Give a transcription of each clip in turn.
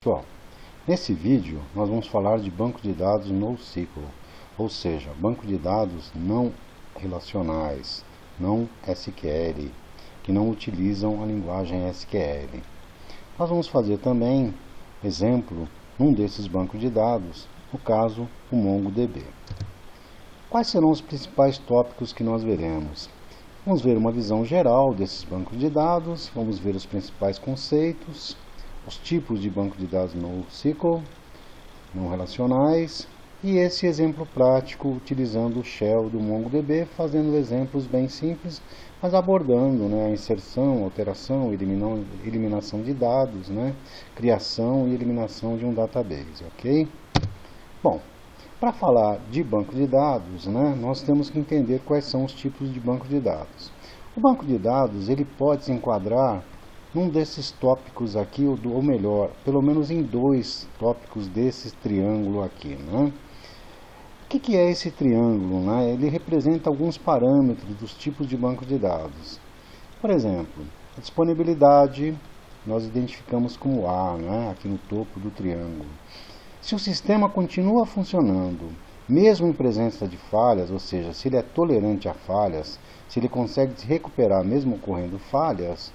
Pessoal, nesse vídeo nós vamos falar de banco de dados NoSQL, ou seja, banco de dados não relacionais, não SQL, que não utilizam a linguagem SQL. Nós vamos fazer também exemplo num desses bancos de dados, no caso o MongoDB. Quais serão os principais tópicos que nós veremos? Vamos ver uma visão geral desses bancos de dados, vamos ver os principais conceitos, os tipos de banco de dados NoSQL, não relacionais, e esse exemplo prático utilizando o shell do MongoDB, fazendo exemplos bem simples, mas abordando a inserção, alteração, eliminação de dados, criação e eliminação de um database, ok? Bom, para falar de banco de dados, nós temos que entender quais são os tipos de banco de dados. O banco de dados ele pode se enquadrar num desses tópicos aqui, ou melhor, pelo menos em dois tópicos desse triângulo aqui. O que é esse triângulo? Ele representa alguns parâmetros dos tipos de banco de dados. Por exemplo, a disponibilidade nós identificamos como A, aqui no topo do triângulo. Se o sistema continua funcionando, mesmo em presença de falhas, ou seja, se ele é tolerante a falhas, se ele consegue se recuperar mesmo ocorrendo falhas,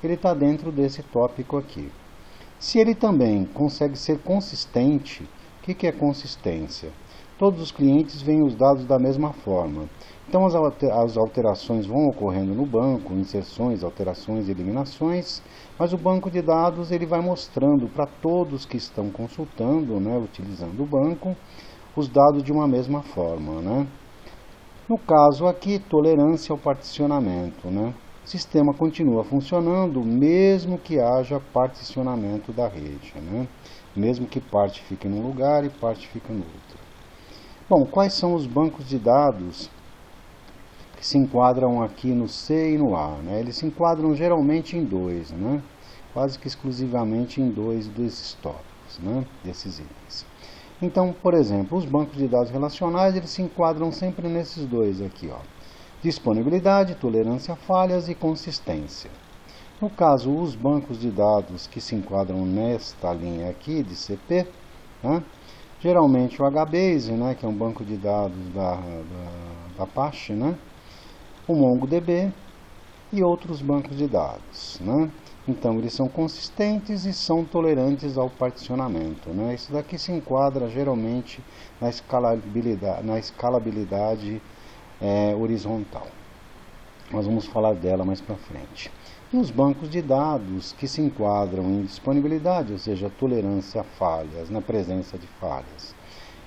ele está dentro desse tópico aqui. Se ele também consegue ser consistente, o que é consistência? Todos os clientes veem os dados da mesma forma. Então as alterações vão ocorrendo no banco, inserções, alterações e eliminações, mas o banco de dados ele vai mostrando para todos que estão consultando, utilizando o banco, os dados de uma mesma forma. No caso aqui, tolerância ao particionamento. O sistema continua funcionando mesmo que haja particionamento da rede, mesmo que parte fique num lugar e parte fique no outro. Bom, quais são os bancos de dados que se enquadram aqui no C e no A? Eles se enquadram geralmente em dois, quase que exclusivamente em dois desses tópicos, desses itens. Então, por exemplo, os bancos de dados relacionais eles se enquadram sempre nesses dois aqui, disponibilidade, tolerância a falhas e consistência. No caso, os bancos de dados que se enquadram nesta linha aqui de CP, geralmente o HBase, que é um banco de dados da Apache, o MongoDB e outros bancos de dados. Então, eles são consistentes e são tolerantes ao particionamento. Isso daqui se enquadra geralmente na escalabilidade horizontal. Nós vamos falar dela mais para frente. E os bancos de dados que se enquadram em disponibilidade, ou seja, tolerância a falhas, na presença de falhas,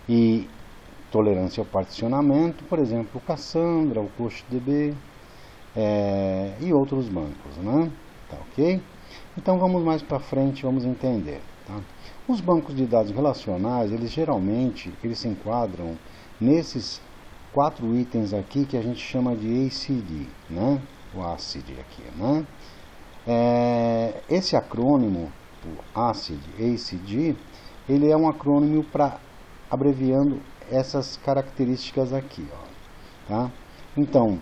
e tolerância ao particionamento, por exemplo, o Cassandra, o CoachDB e outros bancos, Tá, ok? Então vamos mais para frente, vamos entender. Os bancos de dados relacionais, eles geralmente se enquadram nesses 4 itens aqui que a gente chama de ACD, o ACID aqui, Esse acrônimo, o ACID, ele é um acrônimo para abreviando essas características aqui, Então,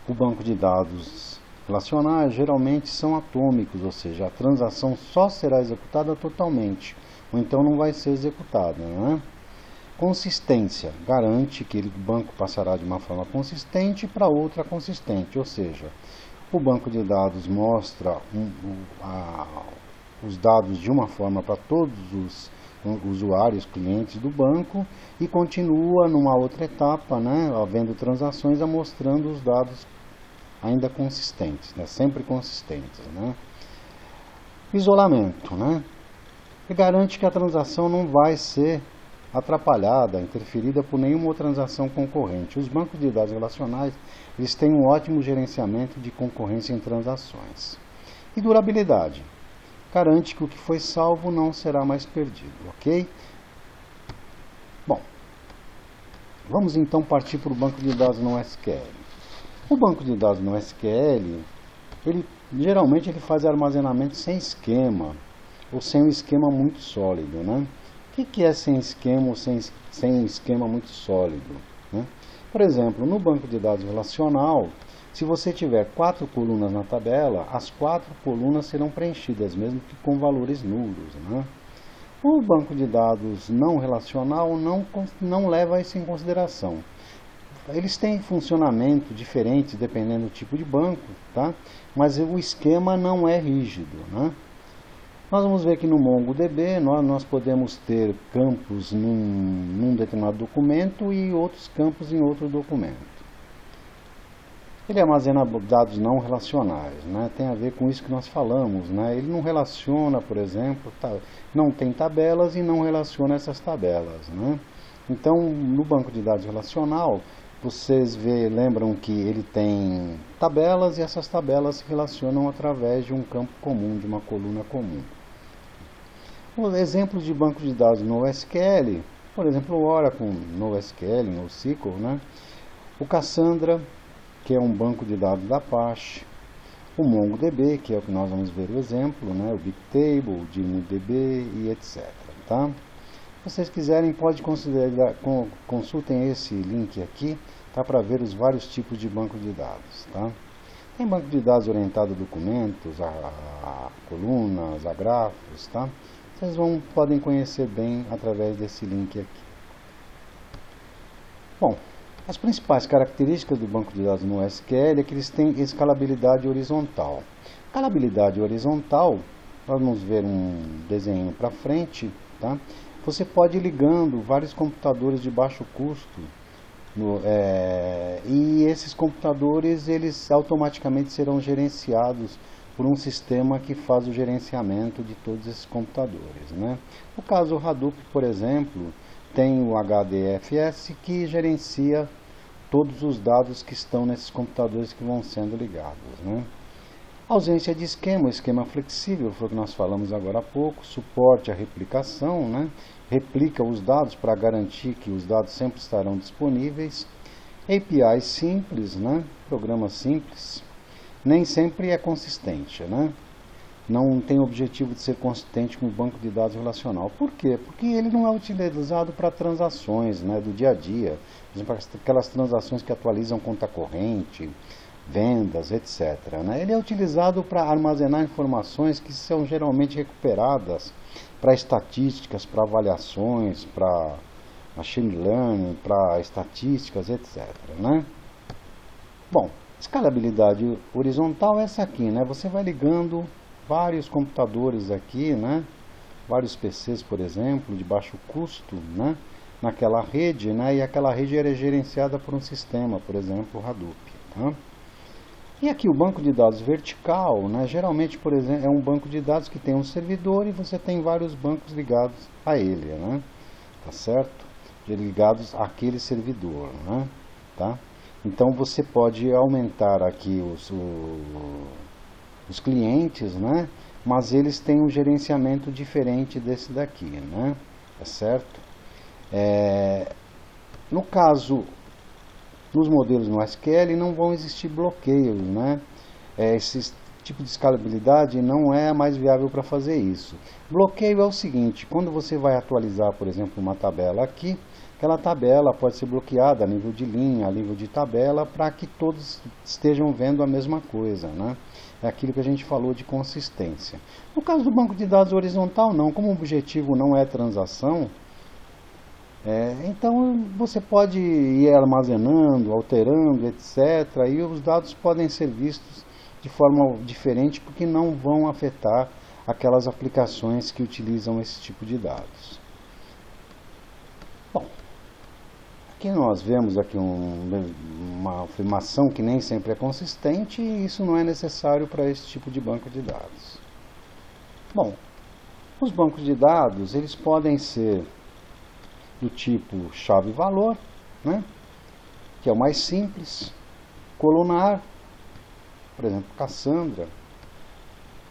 o banco de dados relacionais geralmente são atômicos, ou seja, a transação só será executada totalmente, ou então não vai ser executada, Consistência, garante que o banco passará de uma forma consistente para outra consistente, ou seja, o banco de dados mostra os dados de uma forma para todos os usuários, clientes do banco, e continua numa outra etapa, havendo transações, mostrando os dados ainda consistentes, sempre consistentes. Isolamento, ele garante que a transação não vai ser atrapalhada, interferida por nenhuma outra transação concorrente. Os bancos de dados relacionais eles têm um ótimo gerenciamento de concorrência em transações. E durabilidade, garante que o que foi salvo não será mais perdido, ok? Bom, vamos então partir para o banco de dados no SQL. O banco de dados no SQL, geralmente ele faz armazenamento sem esquema, ou sem um esquema muito sólido, O que é sem esquema ou sem um esquema muito sólido? Por exemplo, no banco de dados relacional, Se você tiver 4 colunas na tabela, as 4 colunas serão preenchidas, mesmo que com valores nulos, né? O banco de dados não relacional não leva isso em consideração. Eles têm funcionamento diferente dependendo do tipo de banco, tá? Mas o esquema não é rígido, né? Nós vamos ver que no MongoDB nós podemos ter campos num determinado documento e outros campos em outro documento. Ele armazena dados não relacionais, né? Tem a ver com isso que nós falamos, né? Ele não relaciona, por exemplo, não tem tabelas e não relaciona essas tabelas, né? Então, no banco de dados relacional, vocês lembram que ele tem tabelas e essas tabelas se relacionam através de um campo comum, de uma coluna comum. Os exemplos de banco de dados no SQL, por exemplo, o Oracle no SQL, no SQL, né? O Cassandra, que é um banco de dados da Apache, o MongoDB, que é o que nós vamos ver o exemplo, né? O Bigtable, o DynamoDB e etc. Tá? Se vocês quiserem, pode consultem esse link aqui, tá? Para ver os vários tipos de banco de dados. Tá? Tem banco de dados orientado a documentos, a colunas, a grafos. Tá? Vocês podem conhecer bem através desse link aqui. Bom, as principais características do banco de dados no SQL é que eles têm escalabilidade horizontal. Escalabilidade horizontal, nós vamos ver um desenho para frente, tá? Você pode ir ligando vários computadores de baixo custo e esses computadores eles automaticamente serão gerenciados por um sistema que faz o gerenciamento de todos esses computadores, né? No caso, o Hadoop, por exemplo, tem o HDFS que gerencia todos os dados que estão nesses computadores que vão sendo ligados, né? Ausência de esquema, esquema flexível, foi o que nós falamos agora há pouco, suporte à replicação, né? Replica os dados para garantir que os dados sempre estarão disponíveis. APIs simples, né? Programa simples, nem sempre é consistente, né? Não tem o objetivo de ser consistente com o banco de dados relacional. Por quê? Porque ele não é utilizado para transações, né, do dia a dia. Por exemplo, aquelas transações que atualizam conta corrente, vendas, etc. Né? Ele é utilizado para armazenar informações que são geralmente recuperadas para estatísticas, para avaliações, para machine learning, para estatísticas, etc. Né? Bom, escalabilidade horizontal é essa aqui, né? Você vai ligando vários computadores aqui, né? Vários PCs, por exemplo, de baixo custo, né? Naquela rede, né? E aquela rede era gerenciada por um sistema, por exemplo, o Hadoop. Tá? E aqui o banco de dados vertical, né? Geralmente, por exemplo, é um banco de dados que tem um servidor e você tem vários bancos ligados a ele, né? Tá certo? Ligados àquele servidor, né? Tá? Então você pode aumentar aqui os clientes, né? Mas eles têm um gerenciamento diferente desse daqui, né? Tá certo? No caso, nos modelos no SQL não vão existir bloqueios, né? Esse tipo de escalabilidade não é mais viável para fazer isso. Bloqueio é o seguinte: quando você vai atualizar, por exemplo, uma tabela aqui, aquela tabela pode ser bloqueada a nível de linha, a nível de tabela, para que todos estejam vendo a mesma coisa, né? É aquilo que a gente falou de consistência. No caso do banco de dados horizontal, não. Como o objetivo não é transação, então você pode ir armazenando, alterando, etc. E os dados podem ser vistos de forma diferente porque não vão afetar aquelas aplicações que utilizam esse tipo de dados. Bom, aqui nós vemos aqui uma afirmação que nem sempre é consistente e isso não é necessário para esse tipo de banco de dados. Bom, os bancos de dados eles podem ser do tipo chave-valor, né, que é o mais simples, colunar, por exemplo, Cassandra,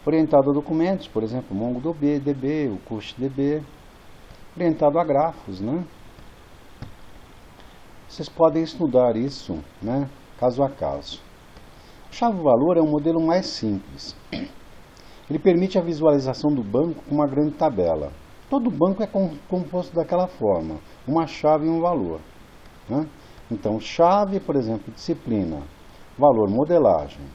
orientado a documentos, por exemplo, MongoDB, o CushDB, orientado a grafos, né? Vocês podem estudar isso, né, caso a caso. O chave-valor é um modelo mais simples. Ele permite a visualização do banco com uma grande tabela. Todo banco é composto daquela forma, uma chave e um valor, né? Então, chave, por exemplo, disciplina. Valor, modelagem.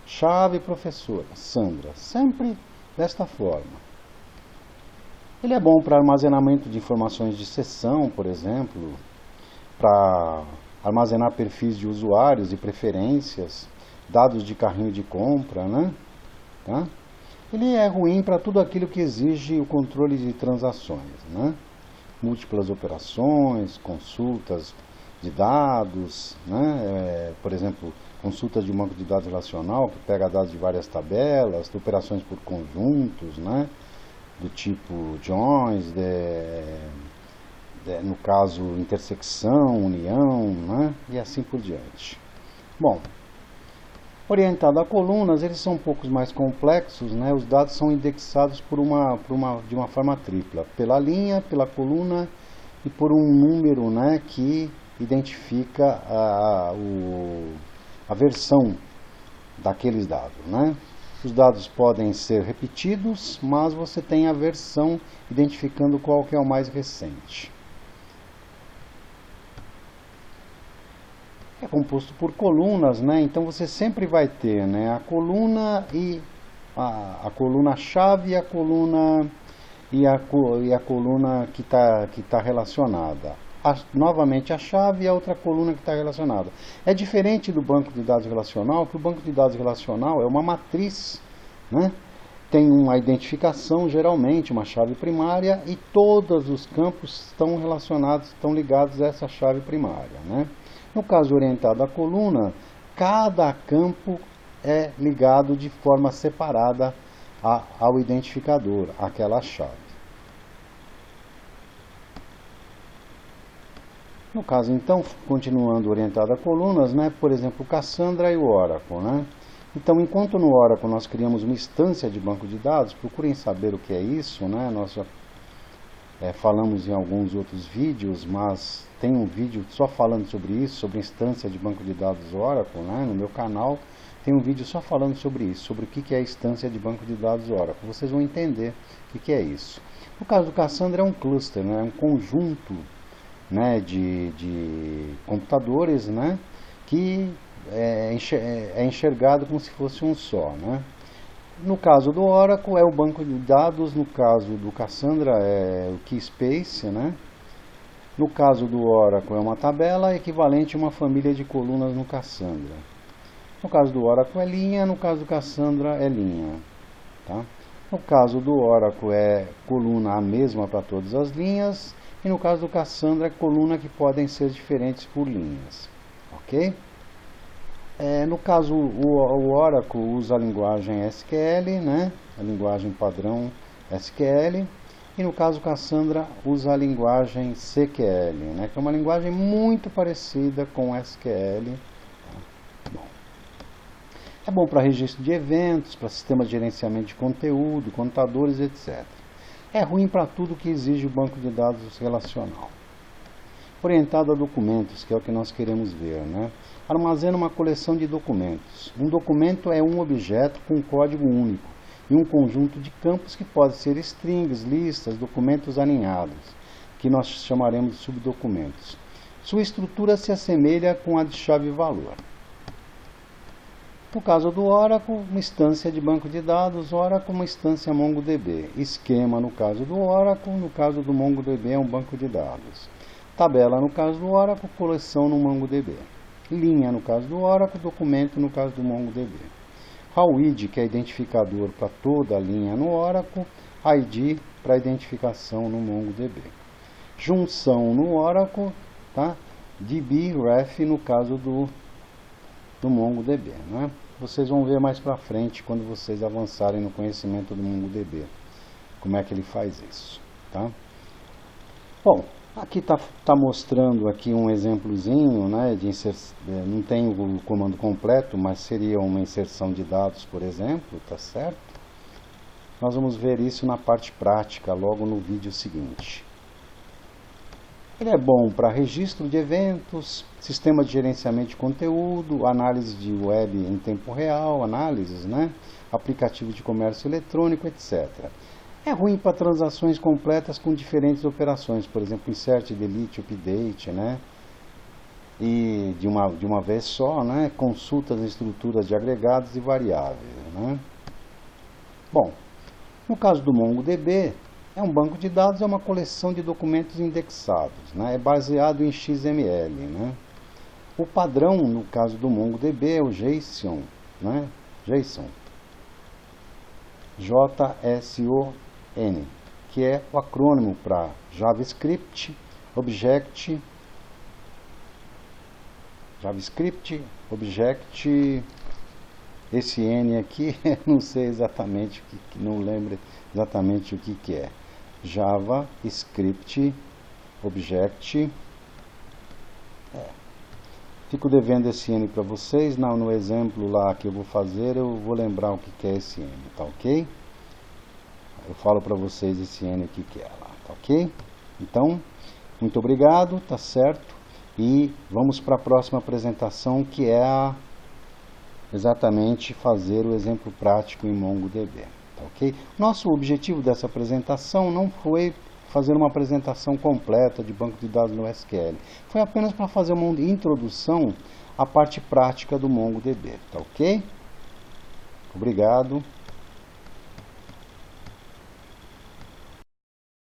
Chave, professora, Sandra. Sempre desta forma. Ele é bom para armazenamento de informações de sessão, por exemplo, para armazenar perfis de usuários e preferências, dados de carrinho de compra, né? Tá? Ele é ruim para tudo aquilo que exige o controle de transações, né? Múltiplas operações, consultas de dados, né? Por exemplo, consultas de um banco de dados relacional que pega dados de várias tabelas, de operações por conjuntos, né? Do tipo joins, no caso intersecção, união, né? E assim por diante. Bom, orientado a colunas, eles são um pouco mais complexos, né? Os dados são indexados de uma forma tripla, pela linha, pela coluna e por um número, né, que identifica a versão daqueles dados, né? Os dados podem ser repetidos, mas você tem a versão identificando qual que é o mais recente. É composto por colunas, né? Então você sempre vai ter, né, a coluna e a coluna-chave e a coluna que tá relacionada. Novamente a chave e a outra coluna que está relacionada. É diferente do banco de dados relacional, que o banco de dados relacional é uma matriz, né? Tem uma identificação, geralmente, uma chave primária, e todos os campos estão relacionados, estão ligados a essa chave primária, né? No caso orientado à coluna, cada campo é ligado de forma separada ao identificador, àquela chave. No caso, então, continuando orientado a colunas, né, por exemplo, o Cassandra e o Oracle, né? Então, enquanto no Oracle nós criamos uma instância de banco de dados, procurem saber o que é isso, né? Nós já falamos em alguns outros vídeos, mas tem um vídeo só falando sobre isso, sobre instância de banco de dados Oracle, né? No meu canal tem um vídeo só falando sobre isso, sobre o que é a instância de banco de dados Oracle. Vocês vão entender o que é isso. No caso do Cassandra é um cluster, né? É um conjunto, né, de computadores, né, que é enxergado como se fosse um só, né? No caso do Oracle é o banco de dados, no caso do Cassandra é o Keyspace, né? No caso do Oracle é uma tabela equivalente a uma família de colunas no Cassandra. No caso do Oracle é linha, no caso do Cassandra é linha, tá? No caso do Oracle é coluna a mesma para todas as linhas, e no caso do Cassandra é coluna que podem ser diferentes por linhas, ok? No caso, o Oracle usa a linguagem SQL, né? A linguagem padrão SQL, e no caso Cassandra usa a linguagem CQL, né? Que é uma linguagem muito parecida com SQL. É bom para registro de eventos, para sistemas de gerenciamento de conteúdo, contadores, etc. É ruim para tudo que exige o banco de dados relacional. Orientado a documentos, que é o que nós queremos ver, né? Armazena uma coleção de documentos. Um documento é um objeto com um código único e um conjunto de campos que pode ser strings, listas, documentos alinhados, que nós chamaremos de subdocumentos. Sua estrutura se assemelha com a de chave-valor. No caso do Oracle, uma instância de banco de dados, Oracle, uma instância MongoDB. Esquema no caso do Oracle, no caso do MongoDB é um banco de dados. Tabela no caso do Oracle, coleção no MongoDB. Linha no caso do Oracle, documento no caso do MongoDB. RAWID, que é identificador para toda a linha no Oracle, ID para identificação no MongoDB. Junção no Oracle, tá? DB, ref no caso do MongoDB, né? Vocês vão ver mais para frente quando vocês avançarem no conhecimento do MongoDB, como é que ele faz isso, tá? Bom, aqui tá mostrando aqui um exemplozinho, né, de não tem o comando completo, mas seria uma inserção de dados, por exemplo, tá certo? Nós vamos ver isso na parte prática, logo no vídeo seguinte. Ele é bom para registro de eventos, sistema de gerenciamento de conteúdo, análise de web em tempo real, análises, né? Aplicativo de comércio eletrônico, etc. É ruim para transações completas com diferentes operações, por exemplo, insert, delete, update, né? e de uma vez só, né, consulta as estruturas de agregados e variáveis, né. Bom, no caso do MongoDB, é um banco de dados, é uma coleção de documentos indexados, né, é baseado em XML, né. O padrão, no caso do MongoDB, é o JSON, né, JSON, J-S-O-N, que é o acrônimo para JavaScript, Object, esse N aqui, não sei exatamente, não lembro exatamente o que é. JavaScript, Object, Fico devendo esse N para vocês, no exemplo lá que eu vou fazer, eu vou lembrar o que é esse N, tá ok? Eu falo para vocês esse N aqui que é lá, tá ok? Então, muito obrigado, tá certo? E vamos para a próxima apresentação, que é exatamente fazer o exemplo prático em MongoDB, tá ok? Nosso objetivo dessa apresentação não foi fazer uma apresentação completa de banco de dados no SQL. Foi apenas para fazer uma introdução à parte prática do MongoDB, tá ok? Obrigado.